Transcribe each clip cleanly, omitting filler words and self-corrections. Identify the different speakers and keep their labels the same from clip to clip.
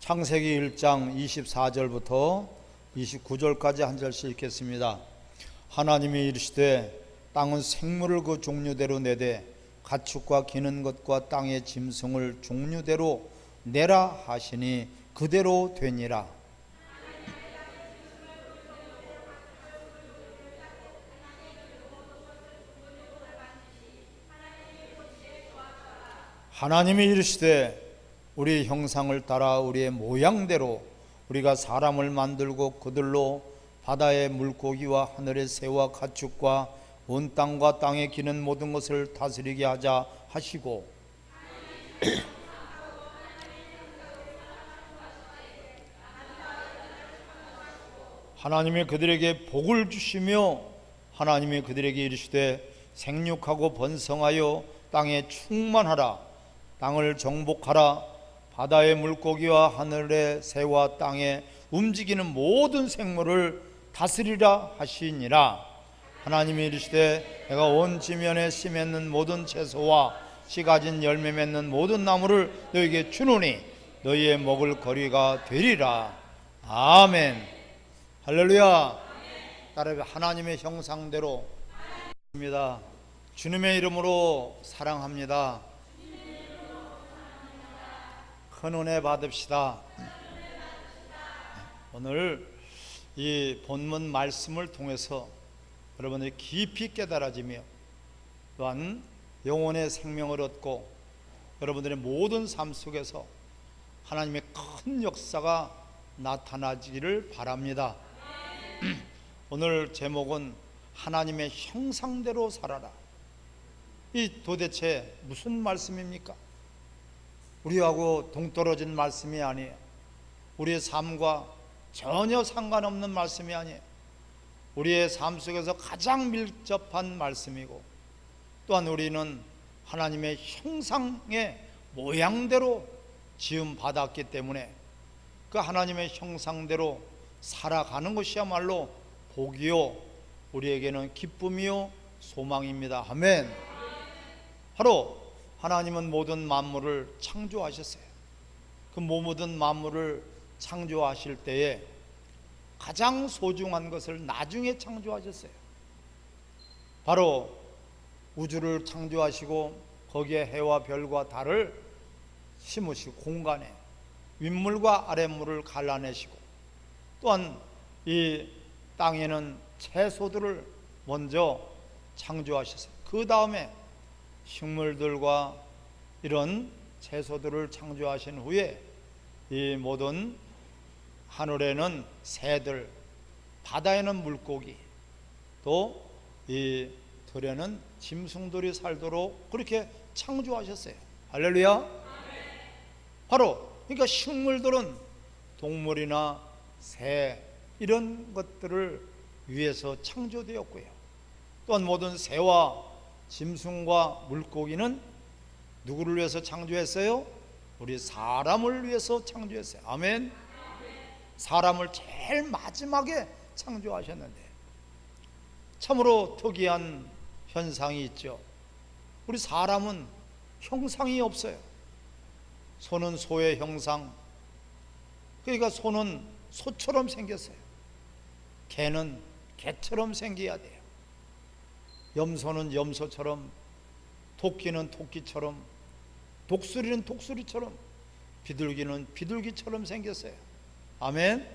Speaker 1: 창세기 1장 24절부터 29절까지 한 절씩 읽겠습니다. 하나님이 이르시되 땅은 생물을 그 종류대로 내되 가축과 기는 것과 땅의 짐승을 종류대로 내라 하시니 그대로 되니라. 하나님이 이르시되 우리 형상을 따라 우리의 모양대로 우리가 사람을 만들고 그들로 바다의 물고기와 하늘의 새와 가축과 온 땅과 땅에 기는 모든 것을 다스리게 하자 하시고 하나님이 그들에게 복을 주시며 하나님이 그들에게 이르시되 생육하고 번성하여 땅에 충만하라. 땅을 정복하라. 바다의 물고기와 하늘의 새와 땅에 움직이는 모든 생물을 다스리라 하시니라. 하나님이 이르시되 내가 온 지면에 씨 맺는 모든 채소와 씨 가진 열매 맺는 모든 나무를 너희에게 주노니 너희의 먹을 거리가 되리라. 아멘. 할렐루야. 따라해 하나님의 형상대로 입니다. 주님의 이름으로 사랑합니다. 큰 은혜 받읍시다. 오늘 이 본문 말씀을 통해서 여러분들이 깊이 깨달아지며 또한 영혼의 생명을 얻고 여러분들의 모든 삶 속에서 하나님의 큰 역사가 나타나기를 바랍니다. 오늘 제목은 하나님의 형상대로 살아라. 이 도대체 무슨 말씀입니까? 우리하고 동떨어진 말씀이 아니에요. 우리의 삶과 전혀 상관없는 말씀이 아니에요. 우리의 삶 속에서 가장 밀접한 말씀이고 또한 우리는 하나님의 형상의 모양대로 지음 받았기 때문에 그 하나님의 형상대로 살아가는 것이야말로 복이요 우리에게는 기쁨이요 소망입니다. 아멘. 바로 하나님은 모든 만물을 창조하셨어요. 그 모든 만물을 창조하실 때에 가장 소중한 것을 나중에 창조하셨어요. 바로 우주를 창조하시고 거기에 해와 별과 달을 심으시고 공간에 윗물과 아랫물을 갈라내시고 또한 이 땅에는 채소들을 먼저 창조하셨어요. 그 다음에 식물들과 이런 채소들을 창조하신 후에 이 모든 하늘에는 새들, 바다에는 물고기, 또 이 들에는 짐승들이 살도록 그렇게 창조하셨어요. 할렐루야. 바로 그러니까 식물들은 동물이나 새 이런 것들을 위해서 창조되었고요. 또한 모든 새와 짐승과 물고기는 누구를 위해서 창조했어요? 우리 사람을 위해서 창조했어요. 아멘. 사람을 제일 마지막에 창조하셨는데 참으로 특이한 현상이 있죠. 우리 사람은 형상이 없어요. 소는 소의 형상, 그러니까 소는 소처럼 생겼어요. 개는 개처럼 생겨야 돼요. 염소는 염소처럼, 토끼는 토끼처럼, 독수리는 독수리처럼, 비둘기는 비둘기처럼 생겼어요. 아멘.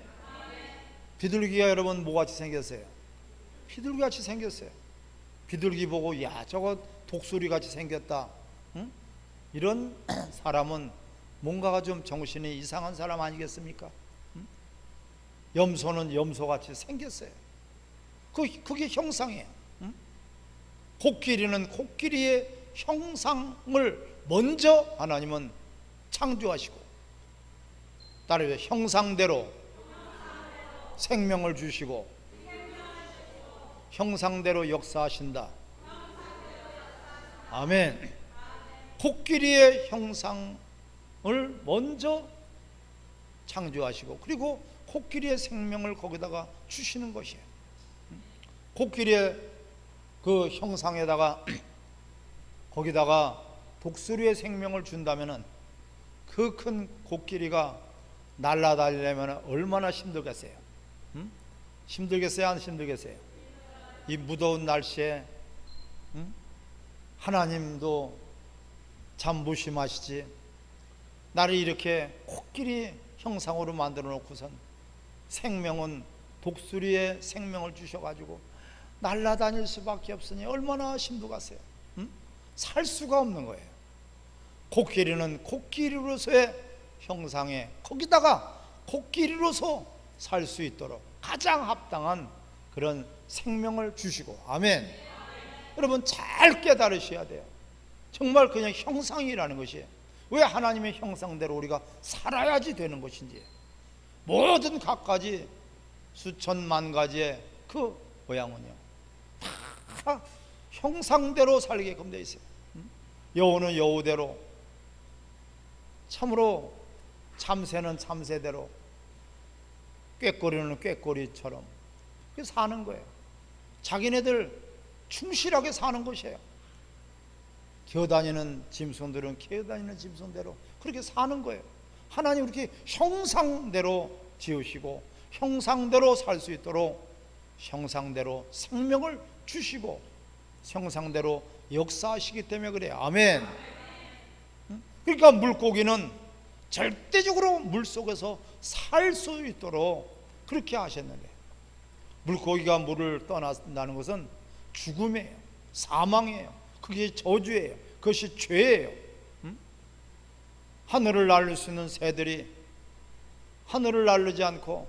Speaker 1: 비둘기가 여러분 뭐같이 생겼어요? 비둘기같이 생겼어요. 비둘기 보고 야 저거 독수리같이 생겼다, 응? 이런 사람은 뭔가가 좀 정신이 이상한 사람 아니겠습니까? 응? 염소는 염소같이 생겼어요. 그게 형상이에요. 응? 코끼리는 코끼리의 형상을 먼저 하나님은 창조하시고 따라서 형상대로 생명을 주시고 형상대로 역사하신다. 아멘. 코끼리의 형상을 먼저 창조하시고 그리고 코끼리의 생명을 거기다가 주시는 것이에요. 코끼리의 그 형상에다가 거기다가 독수리의 생명을 준다면은 그 큰 코끼리가 날아다니려면 얼마나 힘들겠어요? 응? 힘들겠어요? 안 힘들겠어요? 이 무더운 날씨에 응? 하나님도 참 무심하시지. 나를 이렇게 코끼리 형상으로 만들어 놓고선 생명은 독수리의 생명을 주셔가지고 날아다닐 수밖에 없으니 얼마나 힘들겠어요? 응? 살 수가 없는 거예요. 코끼리는 코끼리로서의 형상에 거기다가 코끼리로서 살 수 있도록 가장 합당한 그런 생명을 주시고, 아멘. 여러분 잘 깨달으셔야 돼요. 정말 그냥 형상이라는 것이 왜 하나님의 형상대로 우리가 살아야지 되는 것인지, 모든 갖가지 수천만 가지의 그 모양은요 다 형상대로 살게끔 되어 있어요. 여우는 여우대로, 참으로 참새는 참새대로, 꾀꼬리는 꾀꼬리처럼 사는 거예요. 자기네들 충실하게 사는 것이에요. 기어다니는 짐승들은 기어다니는 짐승대로 그렇게 사는 거예요. 하나님 그렇게 형상대로 지으시고 형상대로 살 수 있도록 형상대로 생명을 주시고 형상대로 역사하시기 때문에 그래요. 아멘. 그러니까 물고기는 절대적으로 물속에서 살 수 있도록 그렇게 하셨는데, 물고기가 물을 떠난다는 것은 죽음이에요. 사망이에요. 그게 저주예요. 그것이 죄예요. 하늘을 날릴 수 있는 새들이 하늘을 날르지 않고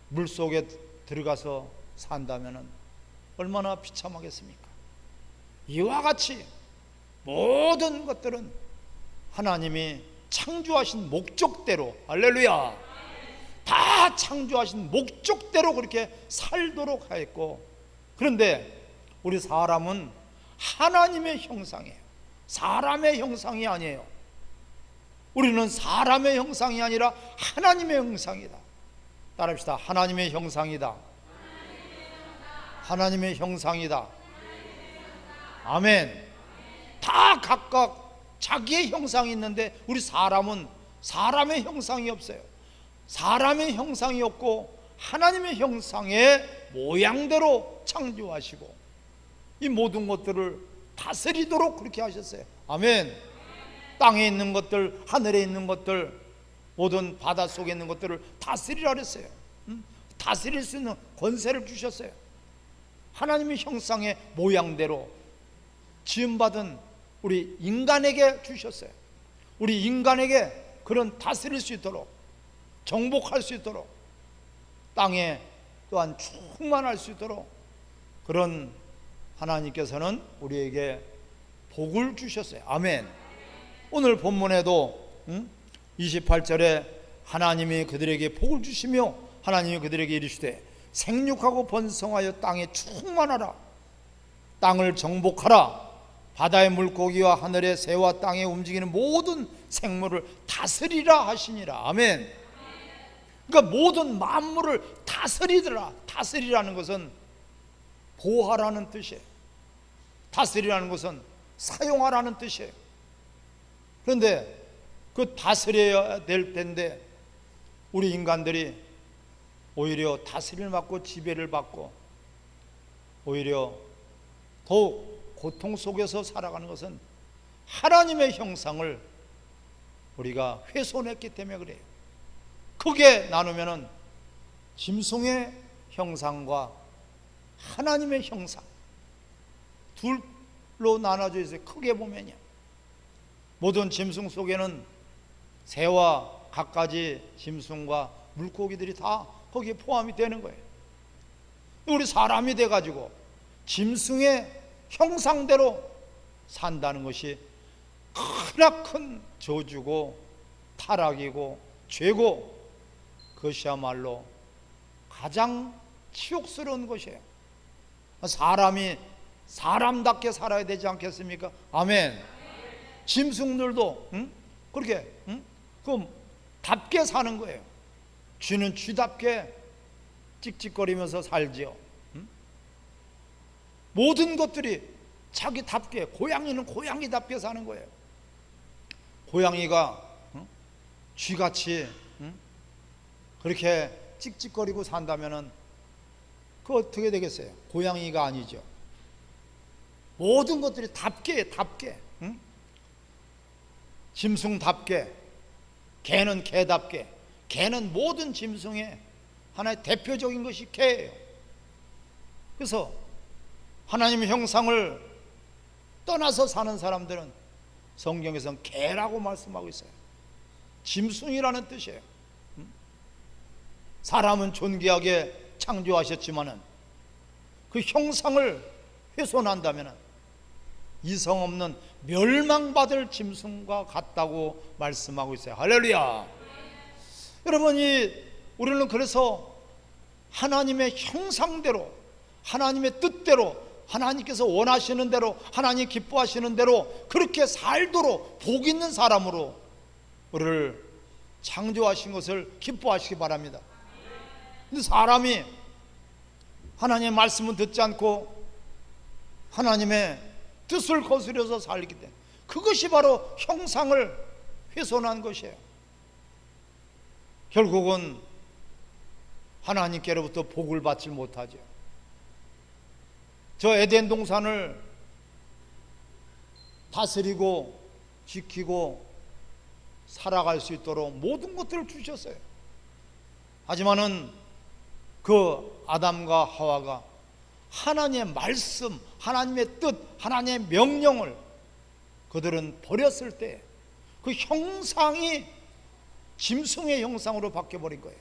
Speaker 1: 물속에 들어가서 산다면 얼마나 비참하겠습니까? 이와 같이 모든 것들은 하나님이 창조하신 목적대로, 할렐루야, 다 창조하신 목적대로 그렇게 살도록 하였고, 그런데 우리 사람은 하나님의 형상이에요. 사람의 형상이 아니에요. 우리는 사람의 형상이 아니라 하나님의 형상이다. 따라합시다. 하나님의 형상이다. 하나님의 형상이다. 아멘. 다 각각 자기의 형상이 있는데 우리 사람은 사람의 형상이 없어요. 사람의 형상이 없고 하나님의 형상의 모양대로 창조하시고 이 모든 것들을 다스리도록 그렇게 하셨어요. 아멘. 땅에 있는 것들, 하늘에 있는 것들, 모든 바닷속에 있는 것들을 다스리라 그랬어요. 다스릴 수 있는 권세를 주셨어요. 하나님의 형상의 모양대로 지음받은 우리 인간에게 주셨어요. 우리 인간에게 그런 다스릴 수 있도록, 정복할 수 있도록, 땅에 또한 충만할 수 있도록 그런 하나님께서는 우리에게 복을 주셨어요. 아멘. 오늘 본문에도 28절에 하나님이 그들에게 복을 주시며 하나님이 그들에게 이르시되 생육하고 번성하여 땅에 충만하라, 땅을 정복하라, 바다의 물고기와 하늘의 새와 땅에 움직이는 모든 생물을 다스리라 하시니라. 아멘. 그러니까 모든 만물을 다스리더라. 다스리라는 것은 보호하라는 뜻이에요. 다스리라는 것은 사용하라는 뜻이에요. 그런데 그 다스려야 될 텐데 우리 인간들이 오히려 다스림을 받고 지배를 받고 오히려 더욱 고통 속에서 살아가는 것은 하나님의 형상을 우리가 훼손했기 때문에 그래요. 크게 나누면은 짐승의 형상과 하나님의 형상 둘로 나눠져 있어요. 크게 보면요, 모든 짐승 속에는 새와 갖가지 짐승과 물고기들이 다 거기에 포함이 되는 거예요. 우리 사람이 돼가지고 짐승의 형상대로 산다는 것이 크나큰 저주고 타락이고 죄고 그것이야말로 가장 치욕스러운 것이에요. 사람이 사람답게 살아야 되지 않겠습니까? 아멘. 짐승들도 그렇게 그럼 답게 사는 거예요. 쥐는 쥐답게 찍찍거리면서 살지요. 모든 것들이 자기답게, 고양이는 고양이답게 사는 거예요. 고양이가 쥐같이 그렇게 찍찍거리고 산다면은 그 어떻게 되겠어요? 고양이가 아니죠. 모든 것들이 답게 짐승답게, 개는 개답게. 개는 모든 짐승의 하나의 대표적인 것이 개예요. 그래서 하나님의 형상을 떠나서 사는 사람들은 성경에서는 개라고 말씀하고 있어요. 짐승이라는 뜻이에요. 사람은 존귀하게 창조하셨지만은 그 형상을 훼손한다면 이성 없는 멸망받을 짐승과 같다고 말씀하고 있어요. 할렐루야. 여러분, 우리는 그래서 하나님의 형상대로, 하나님의 뜻대로, 하나님께서 원하시는 대로, 하나님 기뻐하시는 대로 그렇게 살도록 복 있는 사람으로 우리를 창조하신 것을 기뻐하시기 바랍니다. 근데 사람이 하나님의 말씀은 듣지 않고 하나님의 뜻을 거스려서 살기 때문에 그것이 바로 형상을 훼손한 것이에요. 결국은 하나님께로부터 복을 받지 못하죠. 저 에덴 동산을 다스리고 지키고 살아갈 수 있도록 모든 것들을 주셨어요. 하지만은 그 아담과 하와가 하나님의 말씀, 하나님의 뜻, 하나님의 명령을 그들은 버렸을 때 그 형상이 짐승의 형상으로 바뀌어버린 거예요.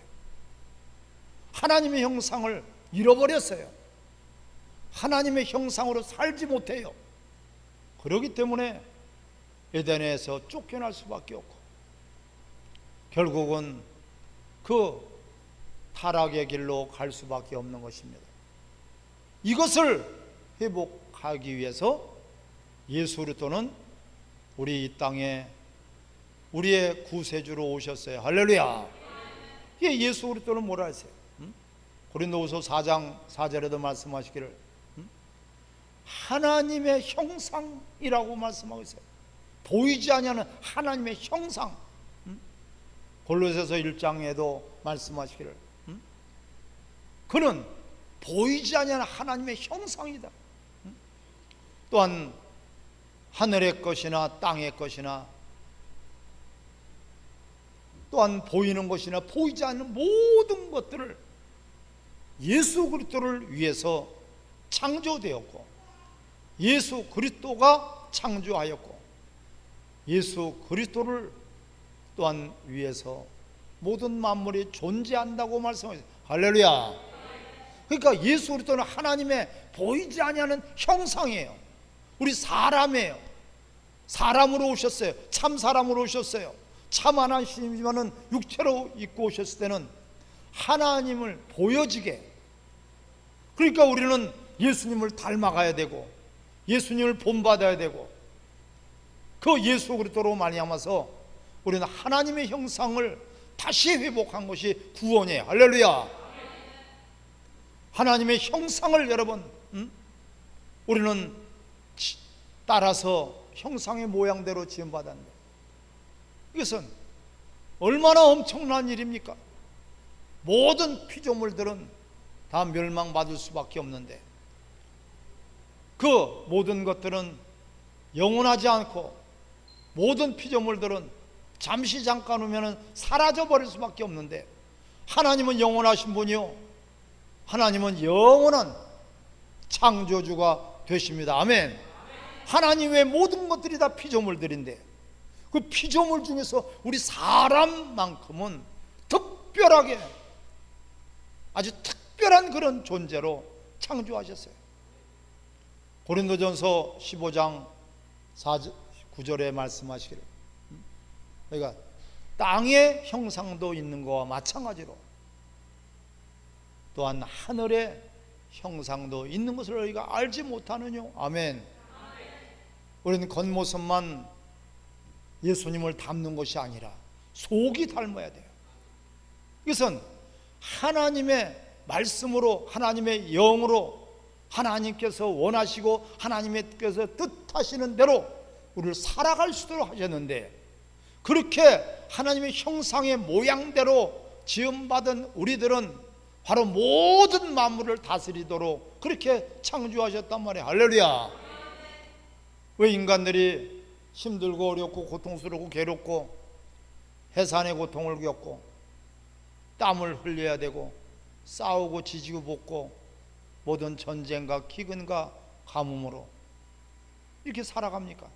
Speaker 1: 하나님의 형상을 잃어버렸어요. 하나님의 형상으로 살지 못해요. 그렇기 때문에 에덴에서 쫓겨날 수밖에 없고 결국은 그 타락의 길로 갈 수밖에 없는 것입니다. 이것을 회복하기 위해서 예수 그리스도는 우리 이 땅에 우리의 구세주로 오셨어요. 할렐루야. 예수 그리스도는 뭐라 했어요? 고린도후서 4장 4절에도 말씀하시기를 하나님의 형상이라고 말씀하고 있어요. 보이지 아니하는 하나님의 형상. 골로새서 1장에도 말씀하시기를 그는 보이지 아니하는 하나님의 형상이다. 또한 하늘의 것이나 땅의 것이나 또한 보이는 것이나 보이지 않는 모든 것들을 예수 그리스도를 위해서 창조되었고 예수 그리스도가 창조하였고 예수 그리스도를 또한 위해서 모든 만물이 존재한다고 말씀하셨어요. 할렐루야. 그러니까 예수 그리스도는 하나님의 보이지 아니하는 형상이에요. 우리 사람이에요. 사람으로 오셨어요. 참 사람으로 오셨어요. 참 하나님이지만은 육체로 입고 오셨을 때는 하나님을 보여지게, 그러니까 우리는 예수님을 닮아가야 되고 예수님을 본받아야 되고 그 예수 그리스도로 말미암아서 우리는 하나님의 형상을 다시 회복한 것이 구원이에요. 할렐루야. 하나님의 형상을 여러분 우리는 따라서 형상의 모양대로 지음받았는데 이것은 얼마나 엄청난 일입니까? 모든 피조물들은 다 멸망받을 수밖에 없는데 그 모든 것들은 영원하지 않고 모든 피조물들은 잠시 잠깐 후면 사라져 버릴 수밖에 없는데 하나님은 영원하신 분이요 하나님은 영원한 창조주가 되십니다. 아멘. 하나님의 모든 것들이 다 피조물들인데 그 피조물 중에서 우리 사람만큼은 특별하게 아주 특별한 그런 존재로 창조하셨어요. 고린도전서 15장 9절에 말씀하시기를 그러니까 땅의 형상도 있는 것과 마찬가지로 또한 하늘의 형상도 있는 것을 너희가 알지 못하느냐. 아멘. 우리는 겉모습만 예수님을 닮는 것이 아니라 속이 닮아야 돼요. 이것은 하나님의 말씀으로 하나님의 영으로 하나님께서 원하시고 하나님께서 뜻하시는 대로 우리를 살아갈 수 있도록 하셨는데 그렇게 하나님의 형상의 모양대로 지음받은 우리들은 바로 모든 만물을 다스리도록 그렇게 창조하셨단 말이에요. 할렐루야. 왜 인간들이 힘들고 어렵고 고통스럽고 괴롭고 해산의 고통을 겪고 땀을 흘려야 되고 싸우고 지지고 볶고 모든 전쟁과 기근과 가뭄으로 이렇게 살아갑니까?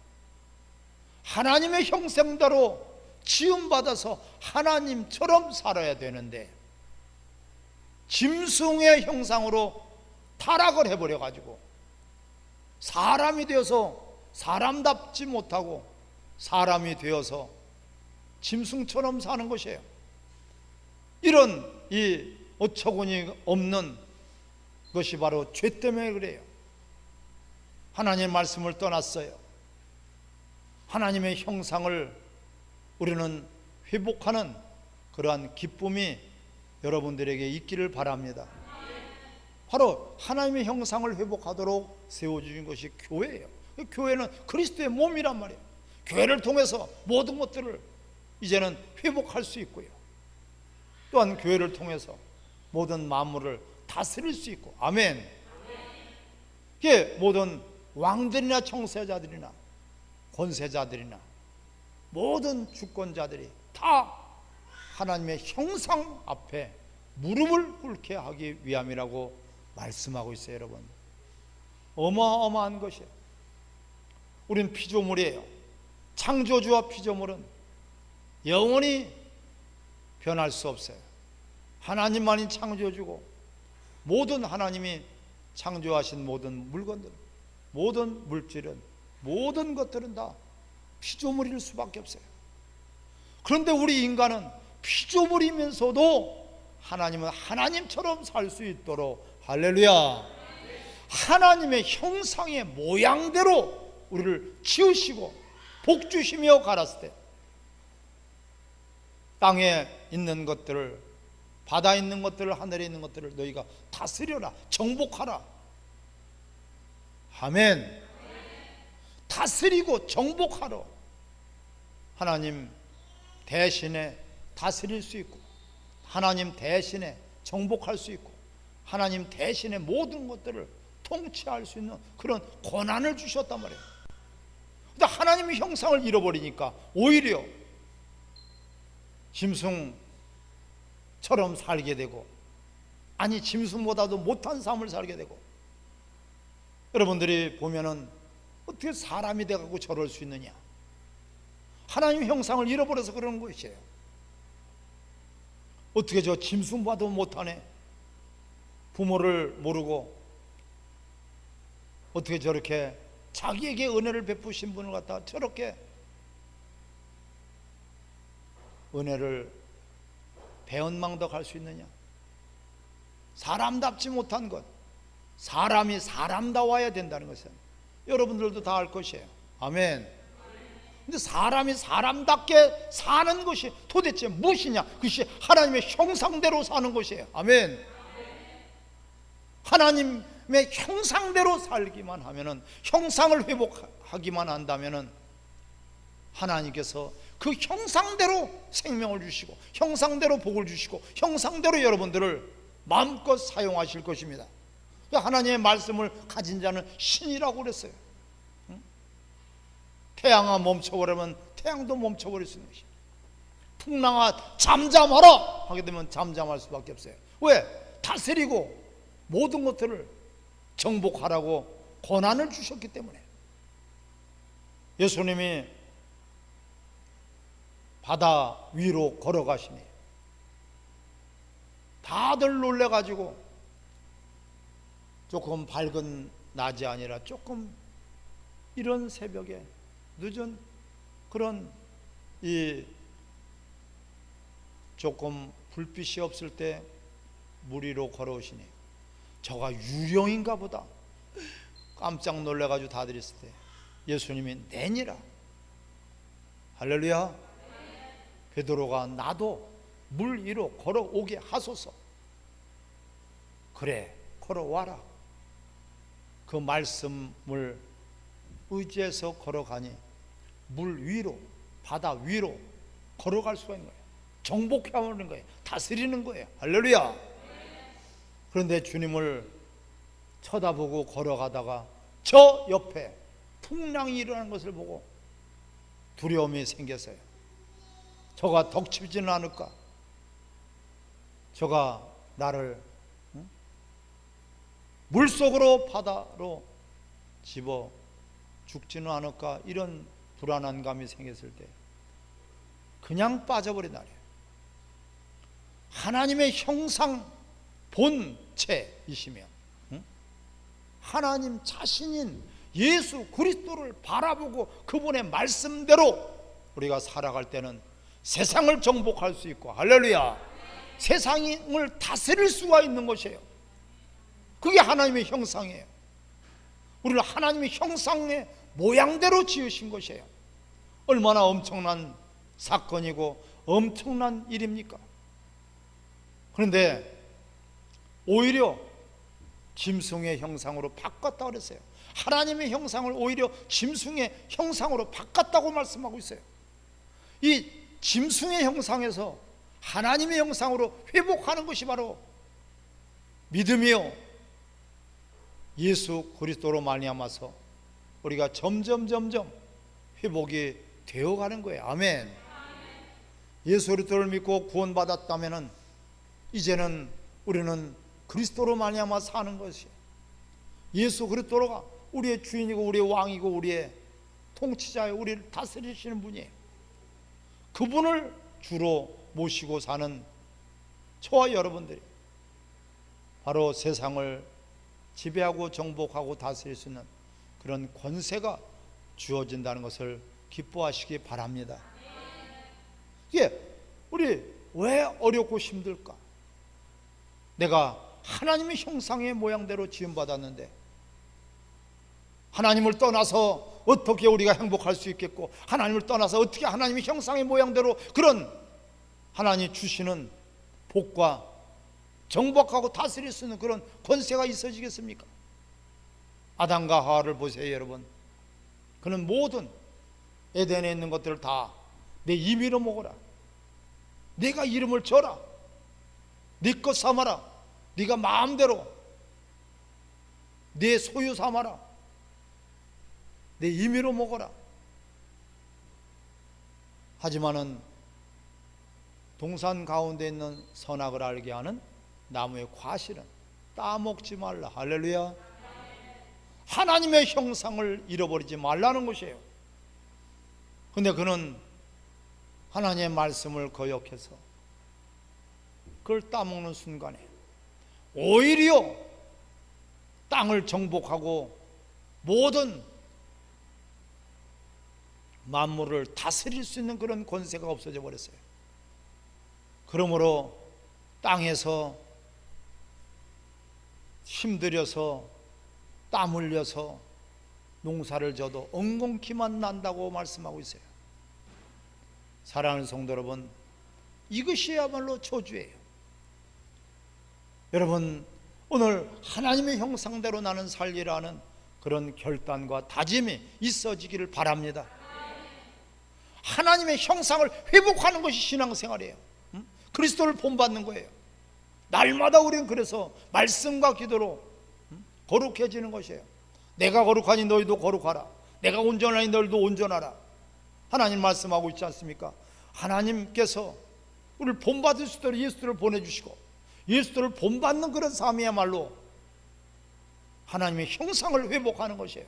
Speaker 1: 하나님의 형상대로 지음받아서 하나님처럼 살아야 되는데 짐승의 형상으로 타락을 해버려 가지고 사람이 되어서 사람답지 못하고 사람이 되어서 짐승처럼 사는 것이에요. 이런 이 어처구니 없는 것이 바로 죄 때문에 그래요. 하나님의 말씀을 떠났어요. 하나님의 형상을 우리는 회복하는 그러한 기쁨이 여러분들에게 있기를 바랍니다. 바로 하나님의 형상을 회복하도록 세워주신 것이 교회예요. 교회는 그리스도의 몸이란 말이에요. 교회를 통해서 모든 것들을 이제는 회복할 수 있고요, 또한 교회를 통해서 모든 만물을 다스릴 수 있고, 아멘. 이게 모든 왕들이나 청세자들이나 권세자들이나 모든 주권자들이 다 하나님의 형상 앞에 무릎을 꿇게 하기 위함이라고 말씀하고 있어요. 여러분, 어마어마한 것이에요. 우린 피조물이에요. 창조주와 피조물은 영원히 변할 수 없어요. 하나님만이 창조주고 모든 하나님이 창조하신 모든 물건들, 모든 물질은, 모든 것들은 다 피조물일 수밖에 없어요. 그런데 우리 인간은 피조물이면서도 하나님은 하나님처럼 살 수 있도록, 할렐루야, 하나님의 형상의 모양대로 우리를 지으시고 복 주시며 가랐을 때 땅에 있는 것들을, 바다에 있는 것들을, 하늘에 있는 것들을 너희가 다스려라, 정복하라. 아멘. 다스리고 정복하러 하나님 대신에 다스릴 수 있고, 하나님 대신에 정복할 수 있고, 하나님 대신에 모든 것들을 통치할 수 있는 그런 권한을 주셨단 말이에요. 근데 하나님의 형상을 잃어버리니까 오히려 짐승처럼 살게 되고, 아니 짐승보다도 못한 삶을 살게 되고, 여러분들이 보면은 어떻게 사람이 돼가지고 저럴 수 있느냐? 하나님의 형상을 잃어버려서 그러는 것이에요. 어떻게 저 짐승보다도 못하네? 부모를 모르고 어떻게 저렇게 자기에게 은혜를 베푸신 분을 갖다가 저렇게 은혜를 배은망덕할 수 있느냐? 사람답지 못한 것, 사람이 사람다워야 된다는 것은 여러분들도 다 알 것이에요. 아멘. 근데 사람이 사람답게 사는 것이 도대체 무엇이냐? 그것이 하나님의 형상대로 사는 것이에요. 아멘. 하나님의 형상대로 살기만 하면은, 형상을 회복하기만 한다면은 하나님께서 그 형상대로 생명을 주시고, 형상대로 복을 주시고, 형상대로 여러분들을 마음껏 사용하실 것입니다. 하나님의 말씀을 가진 자는 신이라고 그랬어요. 태양아 멈춰버리면 태양도 멈춰버릴 수 있는 것이에요. 풍랑아 잠잠하라 하게 되면 잠잠할 수밖에 없어요. 왜? 다스리고 모든 것들을 정복하라고 권한을 주셨기 때문에. 예수님이 바다 위로 걸어가시니 다들 놀래가지고 조금 밝은 낮이 아니라 조금 이런 새벽에 늦은 그런 이 조금 불빛이 없을 때 물 위로 걸어오시니 저가 유령인가 보다 깜짝 놀래가지고 다들 있을 때 예수님이 내니라. 할렐루야. 베드로가 나도 물 위로 걸어오게 하소서. 그래 걸어와라. 그 말씀을 의지해서 걸어가니 물 위로, 바다 위로 걸어갈 수가 있는 거예요. 정복해오는 거예요. 다스리는 거예요. 할렐루야. 그런데 주님을 쳐다보고 걸어가다가 저 옆에 풍랑이 일어나는 것을 보고 두려움이 생겼어요. 저가 덕치지는 않을까? 저가 나를 물속으로 바다로 집어 죽지는 않을까? 이런 불안한 감이 생겼을 때 그냥 빠져버린 날이에요. 하나님의 형상 본체이시며 하나님 자신인 예수 그리스도를 바라보고 그분의 말씀대로 우리가 살아갈 때는 세상을 정복할 수 있고, 할렐루야, 세상을 다스릴 수가 있는 것이에요. 그게 하나님의 형상이에요. 우리를 하나님의 형상의 모양대로 지으신 것이에요. 얼마나 엄청난 사건이고 엄청난 일입니까? 그런데 오히려 짐승의 형상으로 바꿨다고 그랬어요. 하나님의 형상을 오히려 짐승의 형상으로 바꿨다고 말씀하고 있어요. 이 짐승의 형상에서 하나님의 형상으로 회복하는 것이 바로 믿음이요, 예수 그리스도로 말미암아서 우리가 점점 회복이 되어가는 거예요. 아멘. 예수 그리스도를 믿고 구원받았다면 이제는 우리는 그리스도로 말미암아 사는 것이에요. 예수 그리스도가 우리의 주인이고 우리의 왕이고 우리의 통치자예요. 우리를 다스리시는 분이에요. 그분을 주로 모시고 사는 저와 여러분들이 바로 세상을 지배하고 정복하고 다스릴 수 있는 그런 권세가 주어진다는 것을 기뻐하시기 바랍니다. 이게 우리 왜 어렵고 힘들까? 내가 하나님의 형상의 모양대로 지음받았는데 하나님을 떠나서 어떻게 우리가 행복할 수 있겠고, 하나님을 떠나서 어떻게 하나님의 형상의 모양대로 그런 하나님이 주시는 복과 정복하고 다스릴 수 있는 그런 권세가 있어지겠습니까? 아담과 하와를 보세요, 여러분. 그는 모든 에덴에 있는 것들을 다 내 임의로 먹어라, 내가 이름을 줘라, 네 것 삼아라, 네가 마음대로 네 소유 삼아라, 내 임의로 먹어라. 하지만은 동산 가운데 있는 선악을 알게 하는 나무의 과실은 따먹지 말라. 할렐루야. 하나님의 형상을 잃어버리지 말라는 것이에요. 근데 그는 하나님의 말씀을 거역해서 그걸 따먹는 순간에 오히려 땅을 정복하고 모든 만물을 다스릴 수 있는 그런 권세가 없어져 버렸어요. 그러므로 땅에서 힘들여서 땀 흘려서 농사를 져도 엉겅퀴만 난다고 말씀하고 있어요. 사랑하는 성도 여러분, 이것이야말로 저주예요. 여러분, 오늘 하나님의 형상대로 나는 살리라는 그런 결단과 다짐이 있어지기를 바랍니다. 하나님의 형상을 회복하는 것이 신앙생활이에요. 그리스도를 본받는 거예요. 날마다 우리는 그래서 말씀과 기도로 거룩해지는 것이에요. 내가 거룩하니 너희도 거룩하라, 내가 온전하니 너희도 온전하라. 하나님 말씀하고 있지 않습니까? 하나님께서 우리를 본받을 수 있도록 예수를 보내주시고 예수를 본받는 그런 삶이야말로 하나님의 형상을 회복하는 것이에요.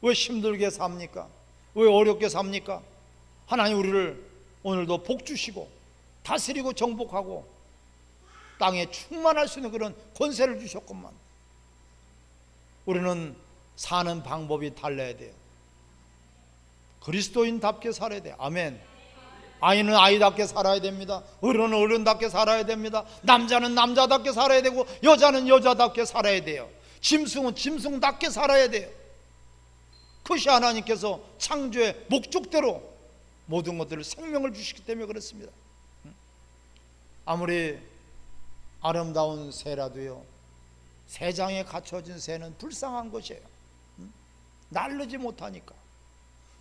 Speaker 1: 왜 힘들게 삽니까? 왜 어렵게 삽니까? 하나님 우리를 오늘도 복 주시고 다스리고 정복하고 땅에 충만할 수 있는 그런 권세를 주셨건만 우리는 사는 방법이 달라야 돼요. 그리스도인답게 살아야 돼요. 아멘. 아이는 아이답게 살아야 됩니다. 어른은 어른답게 살아야 됩니다. 남자는 남자답게 살아야 되고 여자는 여자답게 살아야 돼요. 짐승은 짐승답게 살아야 돼요. 그것이 하나님께서 창조의 목적대로 모든 것들을 생명을 주시기 때문에 그렇습니다. 아무리 아름다운 새라도요, 새장에 갇혀진 새는 불쌍한 것이에요. 날르지 못하니까.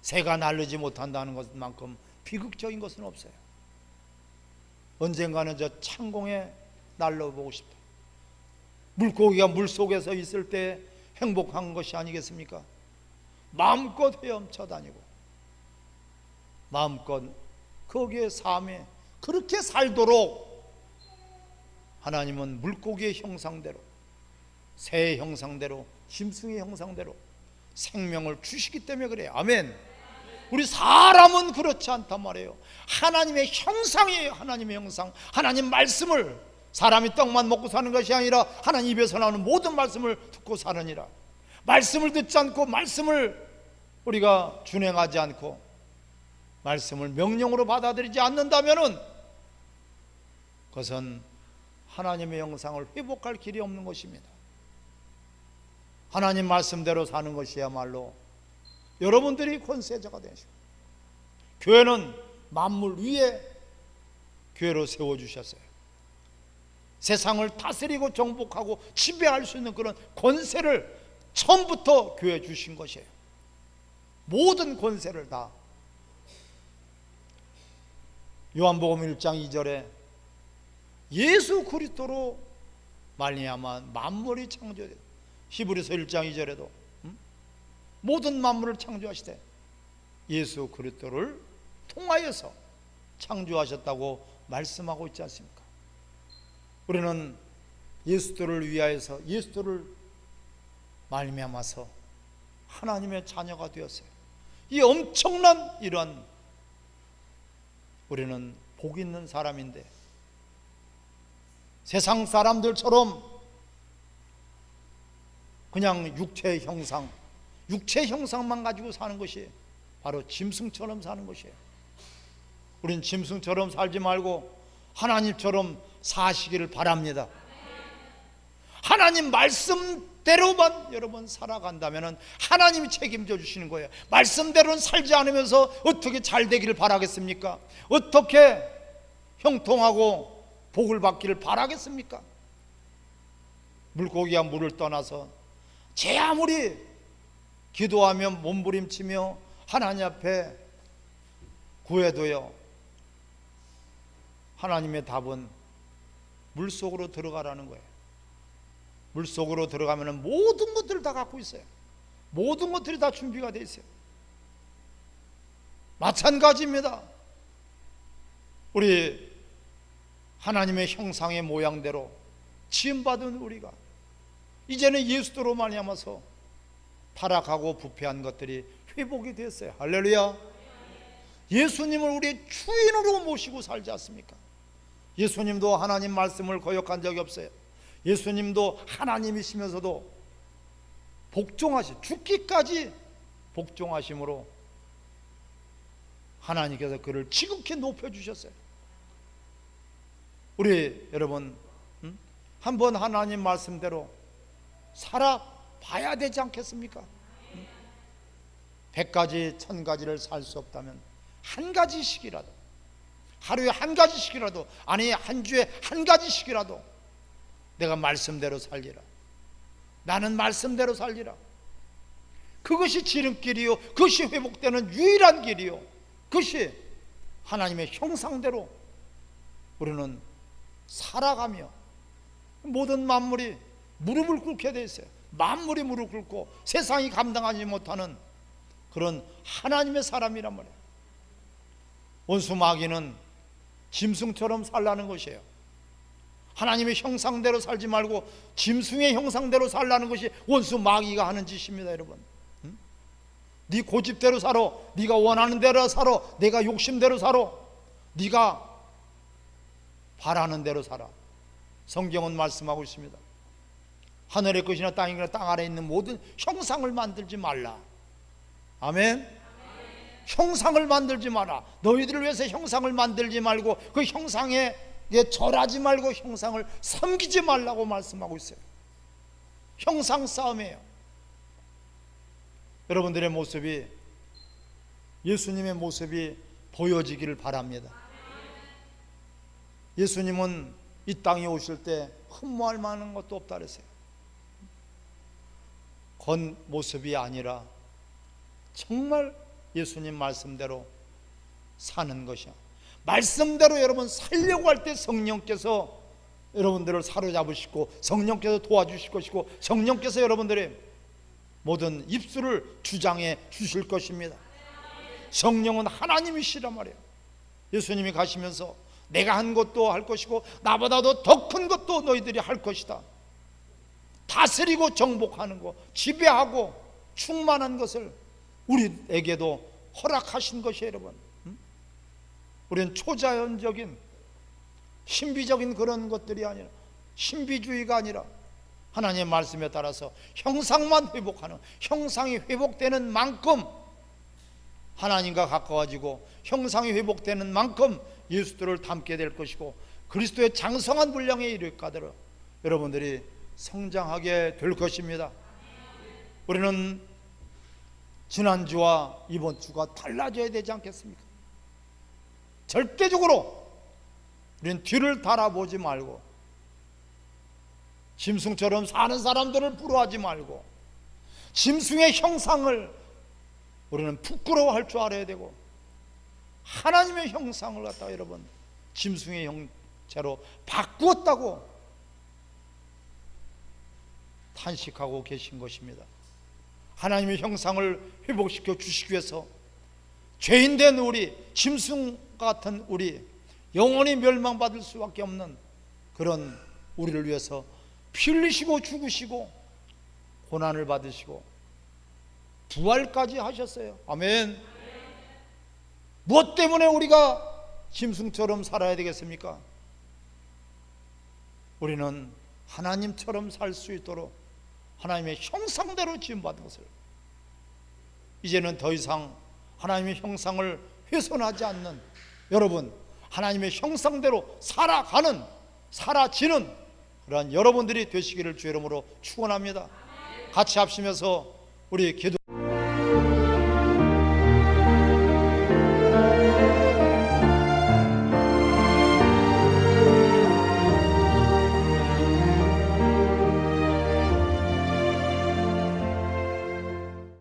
Speaker 1: 새가 날르지 못한다는 것만큼 비극적인 것은 없어요. 언젠가는 저 창공에 날려보고 싶다. 물고기가 물속에서 있을 때 행복한 것이 아니겠습니까? 마음껏 헤엄쳐 다니고 마음껏 거기에 삶에 그렇게 살도록 하나님은 물고기의 형상대로, 새의 형상대로, 짐승의 형상대로 생명을 주시기 때문에 그래요. 아멘. 우리 사람은 그렇지 않단 말이에요. 하나님의 형상이에요. 하나님의 형상. 하나님 말씀을, 사람이 떡만 먹고 사는 것이 아니라 하나님 입에서 나오는 모든 말씀을 듣고 사느니라. 말씀을 듣지 않고 말씀을 우리가 준행하지 않고 말씀을 명령으로 받아들이지 않는다면은 그것은 하나님의 형상을 회복할 길이 없는 것입니다. 하나님 말씀대로 사는 것이야말로 여러분들이 권세자가 되시고, 교회는 만물 위에 교회로 세워주셨어요. 세상을 다스리고 정복하고 지배할 수 있는 그런 권세를 처음부터 교회에 주신 것이에요. 모든 권세를 다. 요한복음 1장 2절에 예수 그리스도로 말미암아 만물이 창조되었다. 히브리서 1장 2절에도 모든 만물을 창조하시되 예수 그리스도를 통하여서 창조하셨다고 말씀하고 있지 않습니까? 우리는 예수도를 위하여서, 예수도를 말미암아서 하나님의 자녀가 되었어요. 이 엄청난 이러한, 우리는 복 있는 사람인데 세상 사람들처럼 그냥 육체의 형상, 육체의 형상만 가지고 사는 것이 바로 짐승처럼 사는 것이에요. 우린 짐승처럼 살지 말고 하나님처럼 사시기를 바랍니다. 하나님 말씀대로만 여러분 살아간다면 하나님이 책임져 주시는 거예요. 말씀대로는 살지 않으면서 어떻게 잘 되기를 바라겠습니까? 어떻게 형통하고 복을 받기를 바라겠습니까? 물고기가 물을 떠나서 제 아무리 기도하며 몸부림치며 하나님 앞에 구해도요, 하나님의 답은 물속으로 들어가라는 거예요. 물속으로 들어가면 모든 것들을 다 갖고 있어요. 모든 것들이 다 준비가 되어 있어요. 마찬가지입니다. 우리 하나님의 형상의 모양대로 지음받은 우리가 이제는 예수도로 말미암아서 타락하고 부패한 것들이 회복이 됐어요. 할렐루야. 예수님을 우리의 주인으로 모시고 살지 않습니까? 예수님도 하나님 말씀을 거역한 적이 없어요. 예수님도 하나님이시면서도 죽기까지 복종하심으로 하나님께서 그를 지극히 높여주셨어요. 우리 여러분 한번 하나님 말씀대로 살아봐야 되지 않겠습니까? 100가지 1000가지를 살 수 없다면 한 가지씩이라도, 하루에 한 가지씩이라도, 아니 한 주에 한 가지씩이라도 내가 말씀대로 살리라, 나는 말씀대로 살리라. 그것이 지름길이요, 그것이 회복되는 유일한 길이요, 그것이 하나님의 형상대로 우리는 살아가며 모든 만물이 무릎을 꿇게 돼 있어요. 만물이 무릎 꿇고 세상이 감당하지 못하는 그런 하나님의 사람이란 말이에요. 원수 마귀는 짐승처럼 살라는 것이에요. 하나님의 형상대로 살지 말고 짐승의 형상대로 살라는 것이 원수 마귀가 하는 짓입니다. 여러분, 네 고집대로 살아, 네가 원하는 대로 살아, 내가 욕심대로 살아, 네가 바라는 대로 살아. 성경은 말씀하고 있습니다. 하늘의 것이나 땅이나 땅 아래에 있는 모든 형상을 만들지 말라. 아멘. 형상을 만들지 마라. 너희들을 위해서 형상을 만들지 말고 그 형상에 절하지 말고 형상을 섬기지 말라고 말씀하고 있어요. 형상 싸움이에요. 여러분들의 모습이, 예수님의 모습이 보여지기를 바랍니다. 예수님은 이 땅에 오실 때 흠모할 만한 것도 없다 그랬어요. 겉모습이 아니라 정말 예수님 말씀대로 사는 것이야. 말씀대로 여러분 살려고 할 때 성령께서 여러분들을 사로잡으시고 성령께서 도와주실 것이고 성령께서 여러분들의 모든 입술을 주장해 주실 것입니다. 성령은 하나님이시란 말이에요. 예수님이 가시면서 내가 한 것도 할 것이고 나보다도 더 큰 것도 너희들이 할 것이다. 다스리고 정복하는 것, 지배하고 충만한 것을 우리에게도 허락하신 것이에요. 여러분, 우리는 초자연적인 신비적인 그런 것들이 아니라, 신비주의가 아니라 하나님의 말씀에 따라서 형상만 회복하는, 형상이 회복되는 만큼 하나님과 가까워지고 형상이 회복되는 만큼 예수들을 닮게 될 것이고 그리스도의 장성한 분량에 이를 까다로 여러분들이 성장하게 될 것입니다. 우리는 지난주와 이번 주가 달라져야 되지 않겠습니까? 절대적으로 우리는 뒤를 달아보지 말고 짐승처럼 사는 사람들을 부러워하지 말고 짐승의 형상을 우리는 부끄러워할 줄 알아야 되고 하나님의 형상을 갖다가 여러분 짐승의 형체로 바꾸었다고 탄식하고 계신 것입니다. 하나님의 형상을 회복시켜 주시기 위해서 죄인된 우리, 짐승 같은 우리, 영원히 멸망받을 수밖에 없는 그런 우리를 위해서 피 흘리시고 죽으시고 고난을 받으시고 부활까지 하셨어요. 아멘. 무엇 때문에 우리가 짐승처럼 살아야 되겠습니까? 우리는 하나님처럼 살 수 있도록 하나님의 형상대로 지음받은 것을 이제는 더 이상 하나님의 형상을 훼손하지 않는 여러분, 하나님의 형상대로 살아가는, 살아지는 그러한 여러분들이 되시기를 주의 이름으로 축원합니다. 같이 합심해서 우리 기도